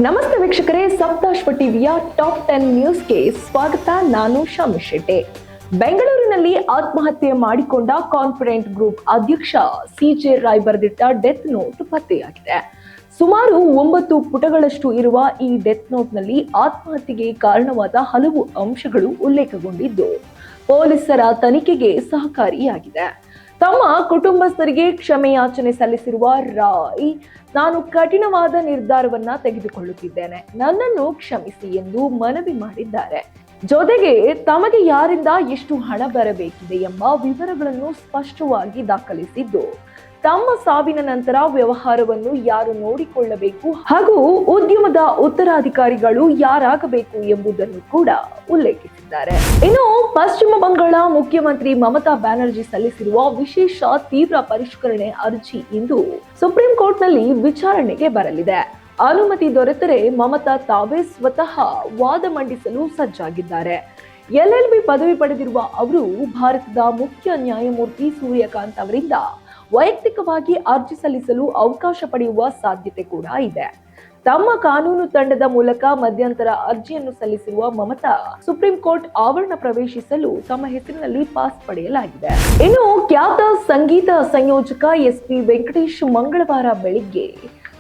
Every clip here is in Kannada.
ನಮಸ್ತೆ ವೀಕ್ಷಕರೇ, ಸಪ್ತಾಶ್ವ ಟಿವಿಯ ಟಾಪ್ 10 ನ್ಯೂಸ್ಗೆ ಸ್ವಾಗತ. ನಾನು ಶಾಮಿ ಶೆಟ್ಟಿ. ಬೆಂಗಳೂರಿನಲ್ಲಿ ಆತ್ಮಹತ್ಯೆ ಮಾಡಿಕೊಂಡ ಕಾನ್ಫಿಡೆಂಟ್ ಗ್ರೂಪ್ ಅಧ್ಯಕ್ಷ ಸಿಜೆ ರಾಯ್ ಬರೆದಿಟ್ಟ ಡೆತ್ ನೋಟ್ ಪತ್ತೆಯಾಗಿದೆ. ಸುಮಾರು 9 ಪುಟಗಳಷ್ಟು ಇರುವ ಈ ಡೆತ್ ನೋಟ್ನಲ್ಲಿ ಆತ್ಮಹತ್ಯೆಗೆ ಕಾರಣವಾದ ಹಲವು ಅಂಶಗಳು ಉಲ್ಲೇಖಗೊಂಡಿದ್ದು ಪೊಲೀಸರ ತನಿಖೆಗೆ ಸಹಕಾರಿಯಾಗಿದೆ. ತಮ್ಮ ಕುಟುಂಬಸ್ಥರಿಗೆ ಕ್ಷಮೆಯಾಚನೆ ಸಲ್ಲಿಸಿರುವ ರಾಯ್, ನಾನು ಕಠಿಣವಾದ ನಿರ್ಧಾರವನ್ನ ತೆಗೆದುಕೊಳ್ಳುತ್ತಿದ್ದೇನೆ, ನನ್ನನ್ನು ಕ್ಷಮಿಸಿ ಎಂದು ಮನವಿ ಮಾಡಿದ್ದಾರೆ. ಜೊತೆಗೆ ತಮಗೆ ಯಾರಿಂದ ಎಷ್ಟು ಹಣ ಬರಬೇಕಿದೆ ಎಂಬ ವಿವರಗಳನ್ನು ಸ್ಪಷ್ಟವಾಗಿ ದಾಖಲಿಸಿದ್ದು, ತಮ್ಮ ಸಾವಿನ ನಂತರ ವ್ಯವಹಾರವನ್ನು ಯಾರು ನೋಡಿಕೊಳ್ಳಬೇಕು ಹಾಗೂ ಉದ್ಯಮದ ಉತ್ತರಾಧಿಕಾರಿಗಳು ಯಾರಾಗಬೇಕು ಎಂಬುದನ್ನು ಕೂಡ ಉಲ್ಲೇಖಿಸಿದ್ದಾರೆ. ಇನ್ನು ಪಶ್ಚಿಮ ಬಂಗಾಳ ಮುಖ್ಯಮಂತ್ರಿ ಮಮತಾ ಬ್ಯಾನರ್ಜಿ ಸಲ್ಲಿಸಿರುವ ವಿಶೇಷ ತೀವ್ರ ಪರಿಷ್ಕರಣೆ ಅರ್ಜಿ ಇಂದು ಸುಪ್ರೀಂ ಕೋರ್ಟ್ನಲ್ಲಿ ವಿಚಾರಣೆಗೆ ಬರಲಿದೆ. ಅನುಮತಿ ದೊರೆತರೆ ಮಮತಾ ತಾವೇ ಸ್ವತಃ ವಾದ ಮಂಡಿಸಲು ಸಜ್ಜಾಗಿದ್ದಾರೆ. LLB ಪದವಿ ಪಡೆದಿರುವ ಅವರು ಭಾರತದ ಮುಖ್ಯ ನ್ಯಾಯಮೂರ್ತಿ ಸೂರ್ಯಕಾಂತ್ ಅವರಿಂದ ವೈಯಕ್ತಿಕವಾಗಿ ಅರ್ಜಿ ಸಲ್ಲಿಸಲು ಅವಕಾಶ ಪಡೆಯುವ ಸಾಧ್ಯತೆ ಕೂಡ ಇದೆ. ತಮ್ಮ ಕಾನೂನು ತಂಡದ ಮೂಲಕ ಮಧ್ಯಂತರ ಅರ್ಜಿಯನ್ನು ಸಲ್ಲಿಸಿರುವ ಮಮತಾ ಸುಪ್ರೀಂ ಕೋರ್ಟ್ ಆವರಣ ಪ್ರವೇಶಿಸಲು ತಮ್ಮ ಹೆಸರಿನಲ್ಲಿ ಪಾಸ್ ಪಡೆಯಲಾಗಿದೆ. ಇನ್ನು ಖ್ಯಾತ ಸಂಗೀತ ಸಂಯೋಜಕ SP ವೆಂಕಟೇಶ್ ಮಂಗಳವಾರ ಬೆಳಿಗ್ಗೆ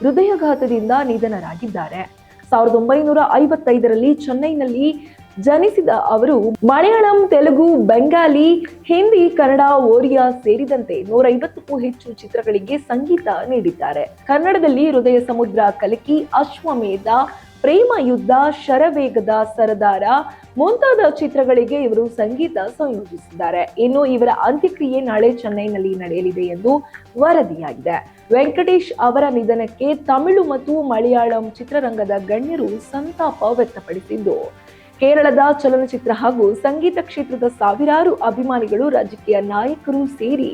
ಹೃದಯಾಘಾತದಿಂದ ನಿಧನರಾಗಿದ್ದಾರೆ. 1955ರಲ್ಲಿ ಚೆನ್ನೈನಲ್ಲಿ ಜನಿಸಿದ ಅವರು ಮಲಯಾಳಂ, ತೆಲುಗು, ಬೆಂಗಾಲಿ, ಹಿಂದಿ, ಕನ್ನಡ, ಒರಿಯಾ ಸೇರಿದಂತೆ 150ಕ್ಕೂ ಹೆಚ್ಚು ಚಿತ್ರಗಳಿಗೆ ಸಂಗೀತ ನೀಡಿದ್ದಾರೆ. ಕನ್ನಡದಲ್ಲಿ ಹೃದಯ ಸಮುದ್ರ, ಕಲಕಿ, ಅಶ್ವಮೇಧ, ಪ್ರೇಮ ಯುದ್ಧ, ಶರವೇಗದ ಸರದಾರ ಮುಂತಾದ ಚಿತ್ರಗಳಿಗೆ ಇವರು ಸಂಗೀತ ಸಂಯೋಜಿಸಿದ್ದಾರೆ. ಇನ್ನು ಇವರ ಅಂತ್ಯಕ್ರಿಯೆ ನಾಳೆ ಚೆನ್ನೈನಲ್ಲಿ ನಡೆಯಲಿದೆ ಎಂದು ವರದಿಯಾಗಿದೆ. ವೆಂಕಟೇಶ್ ಅವರ ನಿಧನಕ್ಕೆ ತಮಿಳು ಮತ್ತು ಮಲಯಾಳಂ ಚಿತ್ರರಂಗದ ಗಣ್ಯರು ಸಂತಾಪ ವ್ಯಕ್ತಪಡಿಸಿದ್ದು, ಕೇರಳದ ಚಲನಚಿತ್ರ ಹಾಗೂ ಸಂಗೀತ ಕ್ಷೇತ್ರದ ಸಾವಿರಾರು ಅಭಿಮಾನಿಗಳು, ರಾಜಕೀಯ ನಾಯಕರು ಸೇರಿ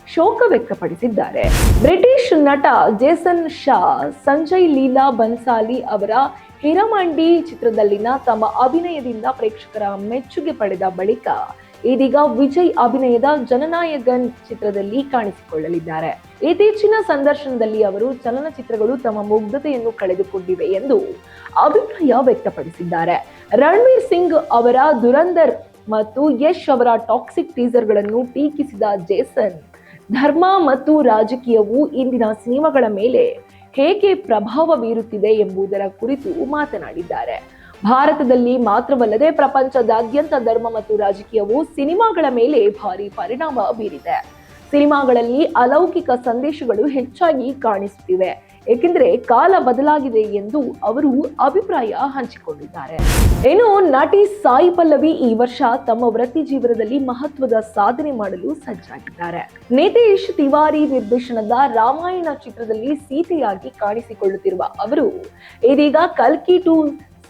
ಶೋಕ ವ್ಯಕ್ತಪಡಿಸಿದ್ದಾರೆ. ಬ್ರಿಟಿಷ್ ನಟ ಜೇಸನ್ ಶಾ ಸಂಜಯ್ ಲೀಲಾ ಬನ್ಸಾಲಿ ಅವರ ಹಿರಮಂಡಿ ಚಿತ್ರದಲ್ಲಿನ ತಮ್ಮ ಅಭಿನಯದಿಂದ ಪ್ರೇಕ್ಷಕರ ಮೆಚ್ಚುಗೆ ಪಡೆದ ಬಳಿಕ ಇದೀಗ ವಿಜಯ್ ಅಭಿನಯದ ಜನನಾಯಕನ್ ಚಿತ್ರದಲ್ಲಿ ಕಾಣಿಸಿಕೊಳ್ಳಲಿದ್ದಾರೆ. ಇತ್ತೀಚಿನ ಸಂದರ್ಶನದಲ್ಲಿ ಅವರು ಚಲನಚಿತ್ರಗಳು ತಮ್ಮ ಮುಗ್ಧತೆಯನ್ನು ಕಳೆದುಕೊಂಡಿವೆ ಎಂದು ಅಭಿಪ್ರಾಯ ವ್ಯಕ್ತಪಡಿಸಿದ್ದಾರೆ. ರಣವೀರ್ ಸಿಂಗ್ ಅವರ ದುರಂದರ್ ಮತ್ತು ಯಶ್ ಅವರ ಟಾಕ್ಸಿಕ್ ಟೀಸರ್ಗಳನ್ನು ಟೀಕಿಸಿದ ಜೇಸನ್, ಧರ್ಮ ಮತ್ತು ರಾಜಕೀಯವು ಇಂದಿನ ಸಿನಿಮಾಗಳ ಮೇಲೆ ಹೇಗೆ ಪ್ರಭಾವ ಬೀರುತ್ತಿದೆ ಎಂಬುದರ ಕುರಿತು ಮಾತನಾಡಿದ್ದಾರೆ. ಭಾರತದಲ್ಲಿ ಮಾತ್ರವಲ್ಲದೆ ಪ್ರಪಂಚದಾದ್ಯಂತ ಧರ್ಮ ಮತ್ತು ರಾಜಕೀಯವು ಸಿನಿಮಾಗಳ ಮೇಲೆ ಭಾರಿ ಪರಿಣಾಮ ಬೀರಿದೆ. ಸಿನಿಮಾಗಳಲ್ಲಿ ಅಲೌಕಿಕ ಸಂದೇಶಗಳು ಹೆಚ್ಚಾಗಿ ಕಾಣಿಸುತ್ತಿವೆ, ಏಕೆಂದರೆ ಕಾಲ ಬದಲಾಗಿದೆ ಎಂದು ಅವರು ಅಭಿಪ್ರಾಯ ಹಂಚಿಕೊಂಡಿದ್ದಾರೆ. ಇನ್ನು ನಟಿ ಸಾಯಿ ಪಲ್ಲವಿ ಈ ವರ್ಷ ತಮ್ಮ ವೃತ್ತಿ ಜೀವನದಲ್ಲಿ ಮಹತ್ವದ ಸಾಧನೆ ಮಾಡಲು ಸಜ್ಜಾಗಿದ್ದಾರೆ. ನಿತೇಶ್ ತಿವಾರಿ ನಿರ್ದೇಶನದ ರಾಮಾಯಣ ಚಿತ್ರದಲ್ಲಿ ಸೀತೆಯಾಗಿ ಕಾಣಿಸಿಕೊಳ್ಳುತ್ತಿರುವ ಅವರು ಇದೀಗ ಕಲ್ಕಿ 2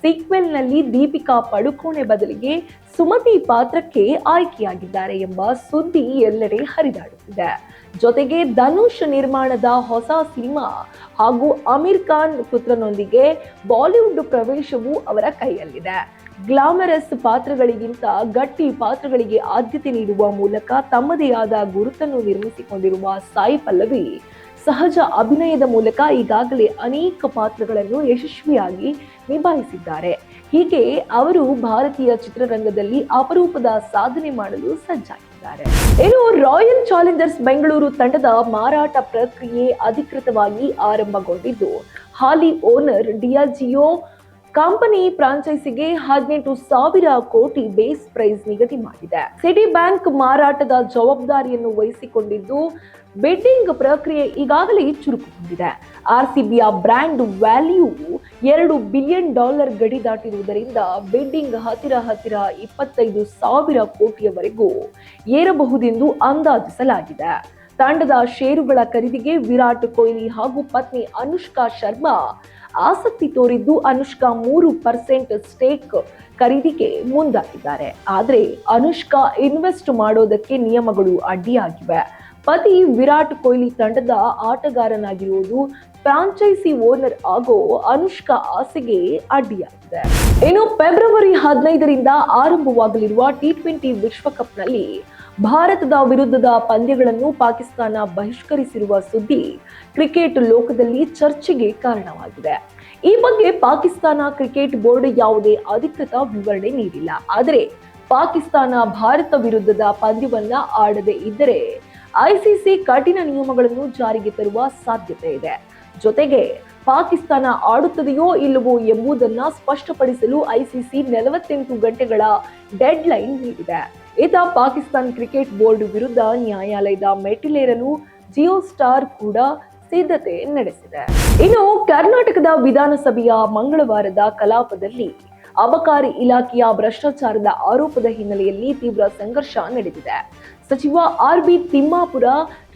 ಸೀಕ್ವೆಲ್ನಲ್ಲಿ ದೀಪಿಕಾ ಪಡುಕೋಣೆ ಬದಲಿಗೆ ಸುಮತಿ ಪಾತ್ರಕ್ಕೆ ಆಯ್ಕೆಯಾಗಿದ್ದಾರೆ ಎಂಬ ಸುದ್ದಿ ಎಲ್ಲೆಡೆ ಹರಿದಾಡುತ್ತಿದೆ. ಜೊತೆಗೆ ಧನುಷ್ ನಿರ್ಮಾಣದ ಹೊಸ ಸಿನಿಮಾ ಹಾಗೂ ಅಮೀರ್ ಖಾನ್ ಪುತ್ರನೊಂದಿಗೆ ಬಾಲಿವುಡ್ ಪ್ರವೇಶವೂ ಅವರ ಕೈಯಲ್ಲಿದೆ. ಗ್ಲಾಮರಸ್ ಪಾತ್ರಗಳಿಗಿಂತ ಗಟ್ಟಿ ಪಾತ್ರಗಳಿಗೆ ಆದ್ಯತೆ ನೀಡುವ ಮೂಲಕ ತಮ್ಮದೇ ಆದ ಗುರುತನ್ನು ನಿರ್ಮಿಸಿಕೊಂಡಿರುವ ಸಾಯಿ ಪಲ್ಲವಿ ಸಹಜ ಅಭಿನಯದ ಮೂಲಕ ಈಗಾಗಲೇ ಅನೇಕ ಪಾತ್ರಗಳನ್ನು ಯಶಸ್ವಿಯಾಗಿ ನಿಭಾಯಿಸಿದ್ದಾರೆ. ಹೀಗೆ ಅವರು ಭಾರತೀಯ ಚಿತ್ರರಂಗದಲ್ಲಿ ಅಪರೂಪದ ಸಾಧನೆ ಮಾಡಲು ಸಜ್ಜಾಗಿದ್ದಾರೆ. ಇನ್ನು ರಾಯಲ್ ಚಾಲೆಂಜರ್ಸ್ ಬೆಂಗಳೂರು ತಂಡದ ಮಾರಾಟ ಪ್ರಕ್ರಿಯೆ ಅಧಿಕೃತವಾಗಿ ಆರಂಭಗೊಂಡಿದ್ದು, ಹಾಲಿ ಓನರ್ ಡಿಯಾಜಿಯೋ ಕಂಪನಿ ಫ್ರಾಂಚೈಸಿಗೆ 18,000 ಕೋಟಿ ಬೇಸ್ ಪ್ರೈಸ್ ನಿಗದಿ ಮಾಡಿದೆ. ಸಿಟಿ ಬ್ಯಾಂಕ್ ಮಾರಾಟದ ಜವಾಬ್ದಾರಿಯನ್ನು ವಹಿಸಿಕೊಂಡಿದ್ದು, ಬಿಡ್ಡಿಂಗ್ ಪ್ರಕ್ರಿಯೆ ಈಗಾಗಲೇ ಚುರುಕುಗೊಂಡಿದೆ. RCBಯ ಬ್ರ್ಯಾಂಡ್ ವ್ಯಾಲ್ಯೂ $2 ಬಿಲಿಯನ್ ಗಡಿ ದಾಟಿರುವುದರಿಂದ ಬಿಡ್ಡಿಂಗ್ ಹತ್ತಿರ 25,000 ಕೋಟಿಯವರೆಗೂ ಏರಬಹುದೆಂದು ಅಂದಾಜಿಸಲಾಗಿದೆ. ತಂಡದ ಷೇರುಗಳ ಖರೀದಿಗೆ ವಿರಾಟ್ ಕೊಹ್ಲಿ ಹಾಗೂ ಪತ್ನಿ ಅನುಷ್ಕಾ ಶರ್ಮಾ ಆಸಕ್ತಿ ತೋರಿದ್ದು, ಅನುಷ್ಕಾ 3% ಸ್ಟೇಕ್ ಖರೀದಿಗೆ ಮುಂದಾಗಿದ್ದಾರೆ. ಆದರೆ ಅನುಷ್ಕಾ ಇನ್ವೆಸ್ಟ್ ಮಾಡೋದಕ್ಕೆ ನಿಯಮಗಳು ಅಡ್ಡಿಯಾಗಿವೆ. ಪತಿ ವಿರಾಟ್ ಕೊಹ್ಲಿ ತಂಡದ ಆಟಗಾರನಾಗಿರುವುದು ಫ್ರಾಂಚೈಸಿ ಓನರ್ ಆಗೋ ಅನುಷ್ಕಾ ಆಸೆಗೆ ಅಡ್ಡಿಯಾಗಿದೆ. ಇನ್ನು ಫೆಬ್ರವರಿ 15ರಿಂದ ಆರಂಭವಾಗಲಿರುವ T20 ವಿಶ್ವಕಪ್ನಲ್ಲಿ ಭಾರತದ ವಿರುದ್ಧದ ಪಂದ್ಯಗಳನ್ನು ಪಾಕಿಸ್ತಾನ ಬಹಿಷ್ಕರಿಸಿರುವ ಸುದ್ದಿ ಕ್ರಿಕೆಟ್ ಲೋಕದಲ್ಲಿ ಚರ್ಚೆಗೆ ಕಾರಣವಾಗಿದೆ. ಈ ಬಗ್ಗೆ ಪಾಕಿಸ್ತಾನ ಕ್ರಿಕೆಟ್ ಬೋರ್ಡ್ ಯಾವುದೇ ಅಧಿಕೃತ ವಿವರಣೆ ನೀಡಿಲ್ಲ. ಆದರೆ ಪಾಕಿಸ್ತಾನ ಭಾರತ ವಿರುದ್ಧದ ಪಂದ್ಯವನ್ನ ಆಡದೇ ಇದ್ದರೆ ಐಸಿಸಿ ಕಠಿಣ ನಿಯಮಗಳನ್ನು ಜಾರಿಗೆ ತರುವ ಸಾಧ್ಯತೆ ಇದೆ. ಜೊತೆಗೆ ಪಾಕಿಸ್ತಾನ ಆಡುತ್ತದೆಯೋ ಇಲ್ಲವೋ ಎಂಬುದನ್ನ ಸ್ಪಷ್ಟಪಡಿಸಲು ಐಸಿಸಿ 48 ಗಂಟೆಗಳ ಡೆಡ್ ಲೈನ್ ನೀಡಿದೆ. ಇತ್ತ ಪಾಕಿಸ್ತಾನ ಕ್ರಿಕೆಟ್ ಬೋರ್ಡ್ ವಿರುದ್ಧ ನ್ಯಾಯಾಲಯದ ಮೆಟ್ಟಿಲೇರಲು ಜಿಯೋ ಸ್ಟಾರ್ ಕೂಡ ಸಿದ್ಧತೆ ನಡೆಸಿದೆ. ಇನ್ನು ಕರ್ನಾಟಕದ ವಿಧಾನಸಭೆಯ ಮಂಗಳವಾರದ ಕಲಾಪದಲ್ಲಿ ಅಬಕಾರಿ ಇಲಾಖೆಯ ಭ್ರಷ್ಟಾಚಾರದ ಆರೋಪದ ಹಿನ್ನೆಲೆಯಲ್ಲಿ ತೀವ್ರ ಸಂಘರ್ಷ ನಡೆದಿದೆ. ಸಚಿವ ಆರ್.ಬಿ. ತಿಮ್ಮಾಪುರ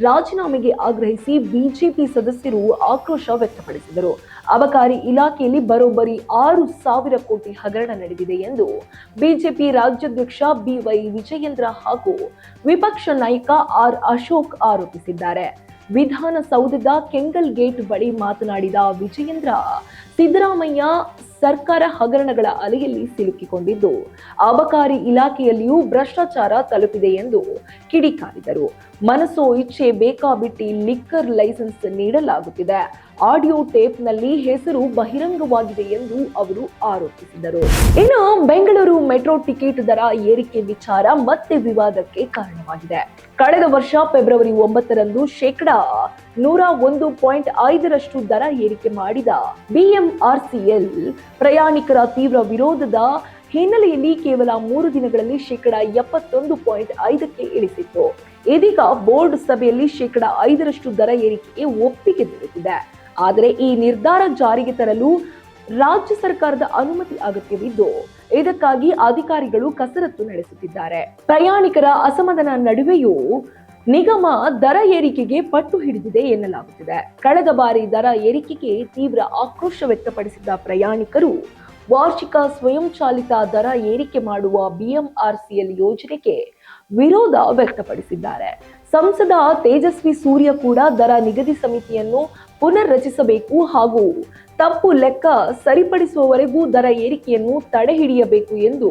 ರಾಜೀನಾಮೆಗೆ ಆಗ್ರಹಿಸಿ ಬಿಜೆಪಿ ಸದಸ್ಯರು ಆಕ್ರೋಶ ವ್ಯಕ್ತಪಡಿಸಿದರು. ಅಬಕಾರಿ ಇಲಾಖೆಯಲ್ಲಿ ಬರೋಬ್ಬರಿ 6,000 ಕೋಟಿ ಹಗರಣ ನಡೆದಿದೆ ಎಂದು ಬಿಜೆಪಿ ರಾಜ್ಯಾಧ್ಯಕ್ಷ ಬಿ.ವೈ. ವಿಜಯೇಂದ್ರ ಹಾಗೂ ವಿಪಕ್ಷ ನಾಯಕ ಆರ್. ಅಶೋಕ್ ಆರೋಪಿಸಿದ್ದಾರೆ. ವಿಧಾನಸೌಧದ ಕೆಂಗಲ್ ಗೇಟ್ ಬಳಿ ಮಾತನಾಡಿದ ವಿಜಯೇಂದ್ರ, ಸಿದ್ದರಾಮಯ್ಯ ಸರ್ಕಾರ ಹಗರಣಗಳ ಅಲೆಯಲ್ಲಿ ಸಿಲುಕಿಕೊಂಡಿದ್ದು ಅಬಕಾರಿ ಇಲಾಖೆಯಲ್ಲಿಯೂ ಭ್ರಷ್ಟಾಚಾರ ತಲುಪಿದೆ ಎಂದು ಕಿಡಿಕಾರಿದರು. ಮನಸೋ ಇಚ್ಛೆ ಬೇಕಾಬಿಟ್ಟಿ ಲಿಕ್ಕರ್ ಲೈಸೆನ್ಸ್ ನೀಡಲಾಗುತ್ತಿದೆ. ಆಡಿಯೋ ಟೇಪ್ನಲ್ಲಿ ಹೆಸರು ಬಹಿರಂಗವಾಗಿದೆ ಎಂದು ಅವರು ಆರೋಪಿಸಿದರು. ಇನ್ನು ಬೆಂಗಳೂರು ಮೆಟ್ರೋ ಟಿಕೆಟ್ ದರ ಏರಿಕೆ ವಿಚಾರ ಮತ್ತೆ ವಿವಾದಕ್ಕೆ ಕಾರಣವಾಗಿದೆ. ಕಳೆದ ವರ್ಷ ಫೆಬ್ರವರಿ 9ರಂದು 101.5% ದರ ಏರಿಕೆ ಮಾಡಿದ ಬಿಎಂಆರ್ಸಿಎಲ್ ಪ್ರಯಾಣಿಕರ ತೀವ್ರ ವಿರೋಧದ ಹಿನ್ನೆಲೆಯಲ್ಲಿ ಕೇವಲ 3 ದಿನಗಳಲ್ಲಿ 71.5ಕ್ಕೆ ಇಳಿಸಿತ್ತು. ಇದೀಗ ಬೋರ್ಡ್ ಸಭೆಯಲ್ಲಿ 5% ದರ ಏರಿಕೆಗೆ ಒಪ್ಪಿಗೆ ದೊರೆತಿದೆ. ಆದರೆ ಈ ನಿರ್ಧಾರ ಜಾರಿಗೆ ತರಲು ರಾಜ್ಯ ಸರ್ಕಾರದ ಅನುಮತಿ ಅಗತ್ಯವಿದ್ದು ಇದಕ್ಕಾಗಿ ಅಧಿಕಾರಿಗಳು ಕಸರತ್ತು ನಡೆಸುತ್ತಿದ್ದಾರೆ. ಪ್ರಯಾಣಿಕರ ಅಸಮಾಧಾನ ನಡುವೆಯೂ ನಿಗಮ ದರ ಏರಿಕೆಗೆ ಪಟ್ಟು ಹಿಡಿದಿದೆ ಎನ್ನಲಾಗುತ್ತಿದೆ. ಕಳೆದ ಬಾರಿ ದರ ಏರಿಕೆಗೆ ತೀವ್ರ ಆಕ್ರೋಶ ವ್ಯಕ್ತಪಡಿಸಿದ ಪ್ರಯಾಣಿಕರು ವಾರ್ಷಿಕ ಸ್ವಯಂಚಾಲಿತ ದರ ಏರಿಕೆ ಮಾಡುವ ಬಿಎಂಆರ್ಸಿಎಲ್ ಯೋಜನೆಗೆ ವಿರೋಧ ವ್ಯಕ್ತಪಡಿಸಿದ್ದಾರೆ. ಸಂಸದ ತೇಜಸ್ವಿ ಸೂರ್ಯ ಕೂಡ ದರ ನಿಗದಿ ಸಮಿತಿಯನ್ನು ಪುನರ್ ರಚಿಸಬೇಕು ಹಾಗೂ ತಪ್ಪು ಲೆಕ್ಕ ಸರಿಪಡಿಸುವವರೆಗೂ ದರ ಏರಿಕೆಯನ್ನು ತಡೆಹಿಡಿಯಬೇಕು ಎಂದು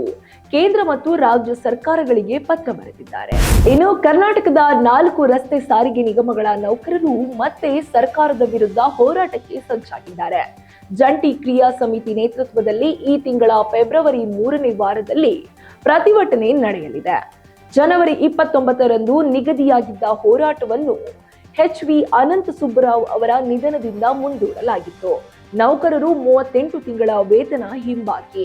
ಕೇಂದ್ರ ಮತ್ತು ರಾಜ್ಯ ಸರ್ಕಾರಗಳಿಗೆ ಪತ್ರ ಬರೆದಿದ್ದಾರೆ. ಇನ್ನು ಕರ್ನಾಟಕದ 4 ರಸ್ತೆ ಸಾರಿಗೆ ನಿಗಮಗಳ ನೌಕರರು ಮತ್ತೆ ಸರ್ಕಾರದ ವಿರುದ್ಧ ಹೋರಾಟಕ್ಕೆ ಸಜ್ಜಾಗಿದ್ದಾರೆ. ಜಂಟಿ ಕ್ರಿಯಾ ಸಮಿತಿ ನೇತೃತ್ವದಲ್ಲಿ ಈ ತಿಂಗಳ ಫೆಬ್ರವರಿ 3ನೇ ವಾರದಲ್ಲಿ ಪ್ರತಿಭಟನೆ ನಡೆಯಲಿದೆ. ಜನವರಿ 29ರಂದು ನಿಗದಿಯಾಗಿದ್ದ ಹೋರಾಟವನ್ನು ಎಚ್.ವಿ. ಅನಂತ ಸುಬ್ಬರಾವ್ ಅವರ ನಿಧನದಿಂದ ಮುಂದೂಡಲಾಗಿತ್ತು. ನೌಕರರು 38 ತಿಂಗಳ ವೇತನ ಹಿಂಬಾಕಿ,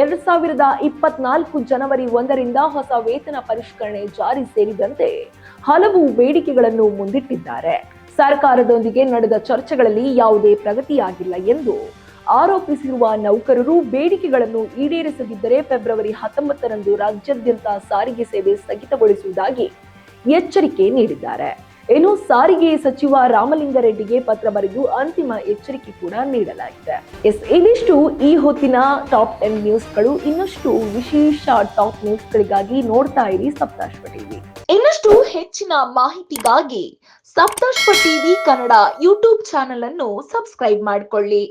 2024 ಜನವರಿ 1ರಿಂದ ಹೊಸ ವೇತನ ಪರಿಷ್ಕರಣೆ ಜಾರಿ ಸೇರಿದಂತೆ ಹಲವು ಬೇಡಿಕೆಗಳನ್ನು ಮುಂದಿಟ್ಟಿದ್ದಾರೆ. ಸರ್ಕಾರದೊಂದಿಗೆ ನಡೆದ ಚರ್ಚೆಗಳಲ್ಲಿ ಯಾವುದೇ ಪ್ರಗತಿಯಾಗಿಲ್ಲ ಎಂದು ಆರೋಪಿಸಿರುವ ನೌಕರರು ಬೇಡಿಕೆಗಳನ್ನು ಈಡೇರಿಸದಿದ್ದರೆ ಫೆಬ್ರವರಿ 19ರಂದು ರಾಜ್ಯಾದ್ಯಂತ ಸಾರಿಗೆ ಸೇವೆ ಸ್ಥಗಿತಗೊಳಿಸುವುದಾಗಿ ಎಚ್ಚರಿಕೆ ನೀಡಿದ್ದಾರೆ. ಇನ್ನು ಸಾರಿಗೆ ಸಚಿವ ರಾಮಲಿಂಗಾರೆಡ್ಡಿಗೆ ಪತ್ರ ಬರೆದು ಅಂತಿಮ ಎಚ್ಚರಿಕೆ ಕೂಡ ನೀಡಲಾಗಿದೆ. ಇದಿಷ್ಟು ಈ ಹೊತ್ತಿನ ಟಾಪ್ 10 ನ್ಯೂಸ್ಗಳು. ಇನ್ನಷ್ಟು ವಿಶೇಷ ಟಾಪ್ ನ್ಯೂಸ್ಗಳಿಗಾಗಿ ನೋಡ್ತಾ ಇರಿ ಸಪ್ತಾಶ್ವ ಟಿವಿ. ಇನ್ನಷ್ಟು ಹೆಚ್ಚಿನ ಮಾಹಿತಿಗಾಗಿ Saptashwa TV Kannada YouTube channel ಅನ್ನು ಸಬ್ಸ್ಕ್ರೈಬ್ ಮಾಡಿಕೊಳ್ಳಿ.